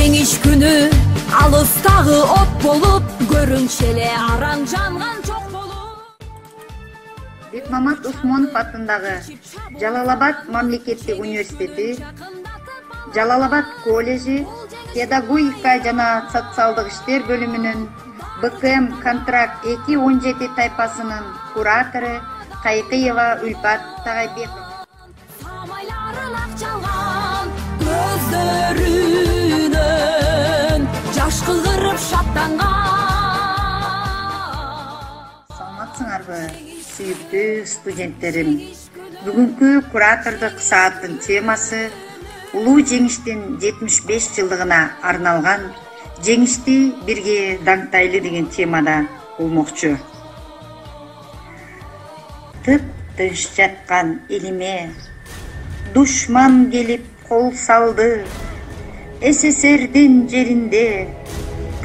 жеңиш күнү алыстагы от болуп көрүнчү эле араң жанган жок болуп. Бекмамат Усмонов атындагы Жалал-Абад мамлекеттик университети, Жалал-Абад коллежи, педагогика жана социалдык иштер бөлүмүнүн БКМ контракт 217 тайпасынын куратору Кайкыева Үлпат Тагайбекова. Самайларын акчалган көздөрүнөн жаш кылдырып шаттанган. Саламатсыңарбы, сүйүктүү студенттерим. Бүгүнкү куратордук сааттын темасы улуу жеңиштин 75 жылдыгына арналган «Жеңишти бирге даңтайлы» деген темада болмокчу. Тып-тыныч жаткан элиме душман келип кол салды. СССРдин жеринде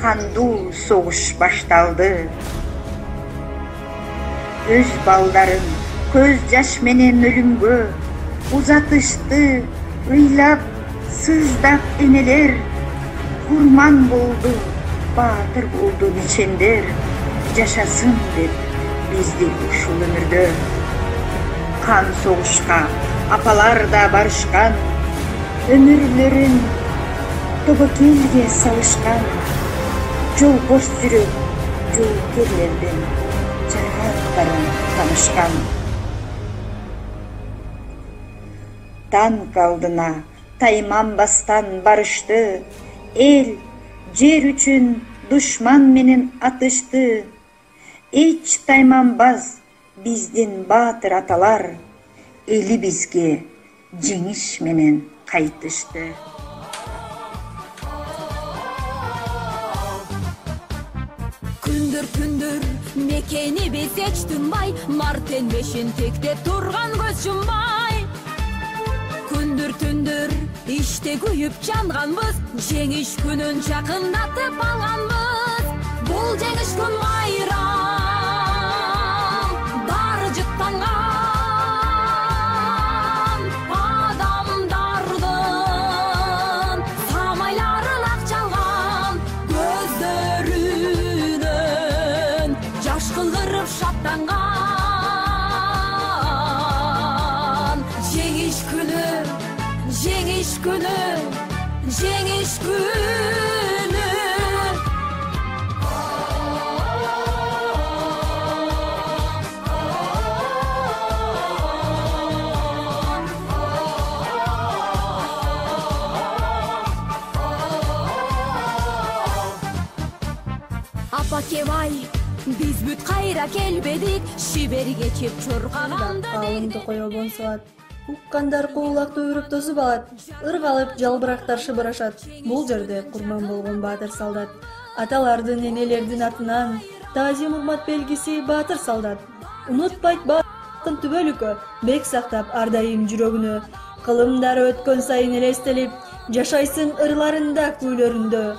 кандуу согуш башталды. Өз балдарын көз жаш менен өлүмгө узатышты, ыйлап сыздап энелер. Курман болду, баатыр болду нечендер, жашасын деп бизди ушул өмүрдө. Кан согушка апалар да барышкан, өмүрлөрүн тобокелге салышкан. Жолбош жүрөк жоокерлердин жарааттарын таанышкан. Танк алдына тайманбастан барышты, эл жер үчүн душман менен атышты. Эч тайманбаз биздин баатыр аталар, эли бизге жеңиш менен кайтышты. Күндүр мекени биз эч тынбай, мартенбешин тектеп турган көз жумбай. Күндүр иште күйүп жанганбыз, жеңиш күнүн жакындатып алганбыз. Бул жеңиш күн майрам, баары жыттанган адамдардын самайларын акчалган көздөрүнөн жаш кылдырып шаттанган. Жеңиш күнү, жеңиш күнү, жеңиш күнү. Апакебай, биз бүт кайра келбедик, шиберге чеп чуркаганда алымды коёбон саат. Уккандар куулакты өрүп тосуп алат, ыргалып жалбырактар шыбырашат. Бул жерде курман болгон баатыр солдат. Аталардын, энелердин атынан таазим урмат белгиси баатыр солдат. Унутпайт баатырдын түбөлүккө, бек сактап ар дайым жүрөгүнө. Кылымдары өткөн сайын элестелип, жашайсың ырларында, күйлөрүндө.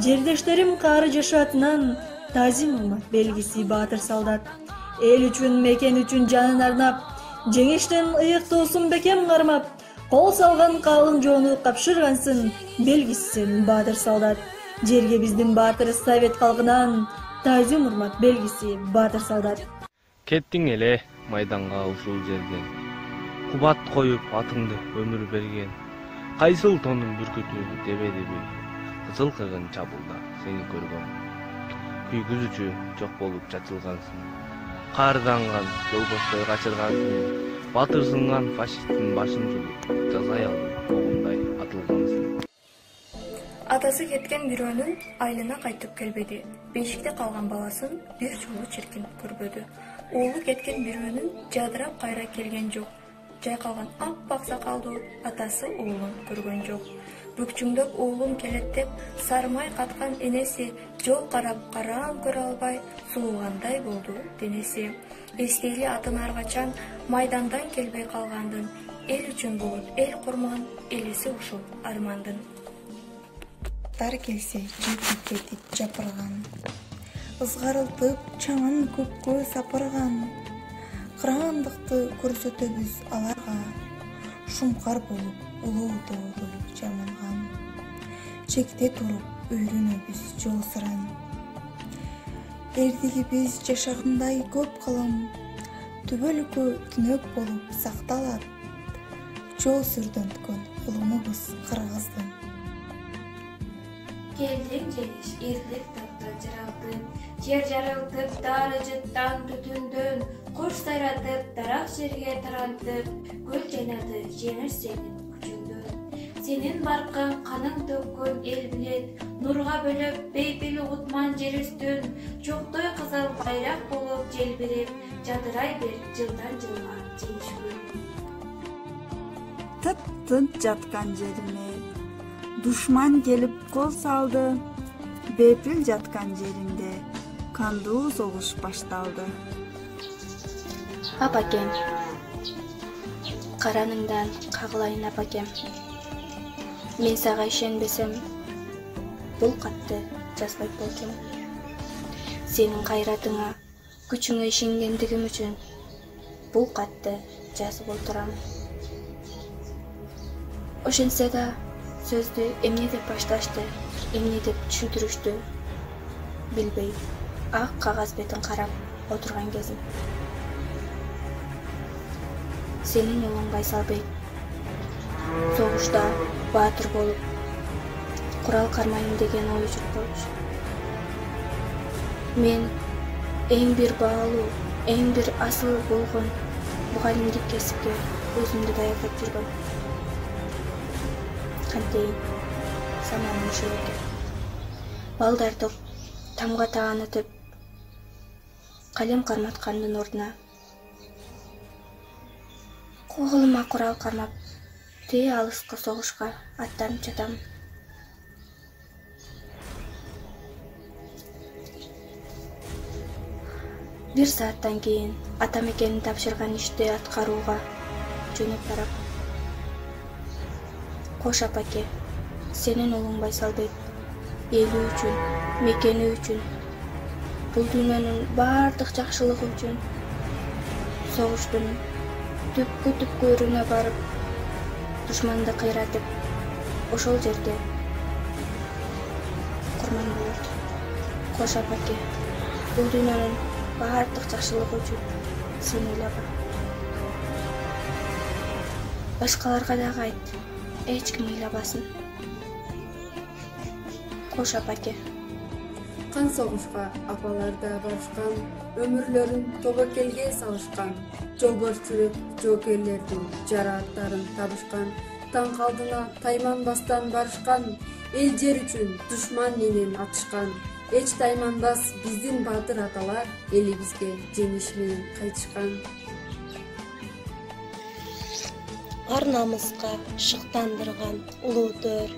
Жердештерим каары жашаатынан таазим урмат белгиси баатыр солдат. Эл үчүн, мекен үчүн жанын арнап, жеңиштин ыйыктоосун бекем кармап, кол салган калың жоону капшыргансың, белгисиsin баатыр солдат. Жерге биздин баатыр совет калкынан таазим урмат белгиси баатыр солдат. Кеттиң эле майданга ушул жерден, кубат коюп атыңды өмүр берген. Кайсыл тонун бүркүтү дебе-деби, кызыл кыгын чабылда сени көргөн. Күйгүзүүчү жок болуп чачылгансың, каарданган жолбоштой качыргансың, батырсынган фашисттин башын жулуп, жазай алып огундай атылгансың. Атасы кеткен бирөөнүн айылына кайтып келбеди. Бешикте калган баласын бир жолу чиркинип көрбөдү. Уулу кеткен бирөөнүн жадырап кайра келген жок. Жайкалган аппак сакалдуу атасы уулун көргөн жок. Бүкчүңдөп уулум келет деп сармай каткан энеси жол карап караан көрө албай сулуулгандай болду денеси. Эстейли атын ар качан майдандан келбей калгандын, эл үчүн болуп эл курман, элиси ушул армандын. Дар келсе жетип кетип жапырган, ызгарылтып чаңын көккө сапырган. Кырандыкты көрсөтөбүз аларга, шумкар болуп улуу тоодулук жамылган. чекте туруп үйрөнөбүз жол сыран. Эрдигибиз жашагандай көп кылым, түбөлүккө түнөк болуп сакталат. Жол сүрдөн өткөн улунубуз кыргыздын. Келдиң жеңиш эрлик таптан жаралдым, жер жарылтып дары жыттан түтүндөн, куш сайратып дарак жерге тарантып, көл жайнады жеңиш сенин күчүңдөн. Сенин баркың каның төккөн эл билет, нурга бөлөп бейпил угутман жер үстүн, чоктой кызыл байрак болуп желбиреп, жадырай бер жылдан жылга жеңиш күн. Тып-тынч жаткан жериме душман келип кол салды, бепил жаткан жеримде кандуу согуш башталды. Апакем, караныңдан кагылайын апакем. Мен сага ишенбесем, бул катты жазбайт болчумун. Сенин кайратыңа, күчүңө ишенгендигим үчүн бул катты жазып отурам. Ошентсе да сөздү эмне деп башташты, эмне деп түшүндүрүштү билбей, ак кагаз бетин карап отурган кезим. Сенин улуң Байсалбек согушта баатыр болуп, курал кармайын деген ой жүргөч. Мен эң бир баалуу, эң бир асыл болгон мугалимдик кесипке өзүмдү даярдап жүргөм. Кантейин саман ошол экен. Балдарды тамга таанытып, калем карматкандын ордуна колума курал кармап, тээ алыска согушка аттанып жатам. Бир сааттан кийин атамекенин тапшырган ишти аткарууга жөнөп барам. Кош апаке, сенин улуң Байсалбек эли үчүн, мекени үчүн, бул дүйнөнүн баардык жакшылыгы үчүн согуштун түпкү-түпкүрүнө барып, душманды кыйратып, ошол жерде курман болот. Кош апаке, бул дүйнөнүн баардык жакшылыгы үчүн сен ыйлаба. Башкаларга дагы айт, эч ким ыйлабасын. Кош апаке. Кан согушка апалар да барышкан, өмүрлөрүн тобокелге салышкан, жолбор сүрөп жоокерлердин жарааттарын табышкан, таң алдына тайманбастан барышкан, эл жер үчүн душман менен атышкан, эч тайманбас биздин баатыр аталар элибизге жеңиш менен кайтышкан. Ар намыска шыктандырган улуу төр,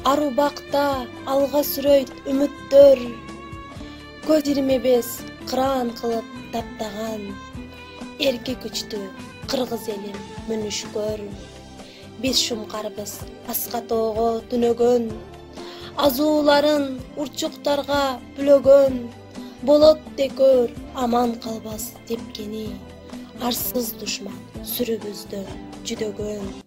ар убакта алга сүрөйт үмүттөр, көз ирмебес кыран кылып таптаган, эрки күчтүү кыргыз элим мүнүшкөр. Биз шумкарбыз аска тоого түнөгөн, азууларын урчуктарга бүлөгөн, болот декөр аман калбас тепкени, арсыз душман сүрүбүздө жүдөгөн.